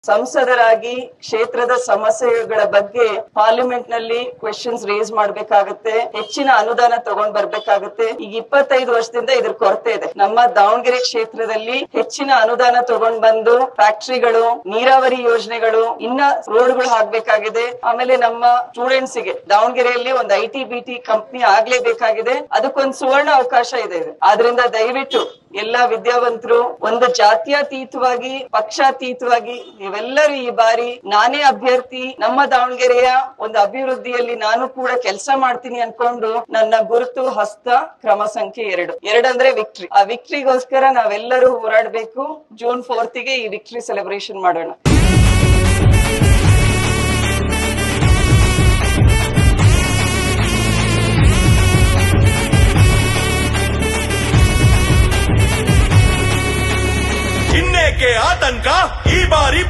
ಸಂಸದರಾಗಿ ಕ್ಷೇತ್ರದ ಸಮಸ್ಯೆಗಳ ಬಗ್ಗೆ ಪಾರ್ಲಿಮೆಂಟ್ ನಲ್ಲಿ ಕ್ವೆಶನ್ಸ್ ರೇಸ್ ಮಾಡ್ಬೇಕಾಗತ್ತೆ, ಹೆಚ್ಚಿನ ಅನುದಾನ ತಗೊಂಡ್ ಬರ್ಬೇಕಾಗತ್ತೆ. ಈಗ 25 ವರ್ಷದಿಂದ ಇದ್ರ ಕೊರತೆ ಇದೆ. ನಮ್ಮ ದಾವಣಗೆರೆ ಕ್ಷೇತ್ರದಲ್ಲಿ ಹೆಚ್ಚಿನ ಅನುದಾನ ತಗೊಂಡ್ ಬಂದು ಫ್ಯಾಕ್ಟರಿಗಳು, ನೀರಾವರಿ ಯೋಜನೆಗಳು, ಇನ್ನ ರೋಡ್ಗಳು ಹಾಕ್ಬೇಕಾಗಿದೆ. ಆಮೇಲೆ ನಮ್ಮ ಸ್ಟೂಡೆಂಟ್ಸ್ ಗೆ ದಾವಣಗೆರೆಯಲ್ಲಿ ಒಂದು IT-BT ಕಂಪನಿ ಆಗ್ಲೇಬೇಕಾಗಿದೆ. ಅದಕ್ಕೊಂದು ಸುವರ್ಣ ಅವಕಾಶ ಇದೆ. ಆದ್ರಿಂದ ದಯವಿಟ್ಟು ಎಲ್ಲಾ ವಿದ್ಯಾವಂತರು ಒಂದು ಜಾತ್ಯತೀತವಾಗಿ, ಪಕ್ಷಾತೀತವಾಗಿ ನೀವೆಲ್ಲರೂ ಈ ಬಾರಿ ನಾನೇ ಅಭ್ಯರ್ಥಿ, ನಮ್ಮ ದಾವಣಗೆರೆಯ ಒಂದು ಅಭಿವೃದ್ಧಿಯಲ್ಲಿ ನಾನು ಕೂಡ ಕೆಲಸ ಮಾಡ್ತೀನಿ ಅನ್ಕೊಂಡು ನನ್ನ ಗುರುತು ಹಸ್ತ ಕ್ರಮ ಸಂಖ್ಯೆ 2 ಅಂದ್ರೆ ವಿಕ್ಟ್ರಿ. ಆ ವಿಕ್ಟ್ರಿಗೋಸ್ಕರ ನಾವೆಲ್ಲರೂ ಹೋರಾಡ್ಬೇಕು. ಜೂನ್ 4 ಗೆ ಈ ವಿಕ್ಟ್ರಿ ಸೆಲೆಬ್ರೇಷನ್ ಮಾಡೋಣ. ಆತಂಕ ಈ ಬಾರಿ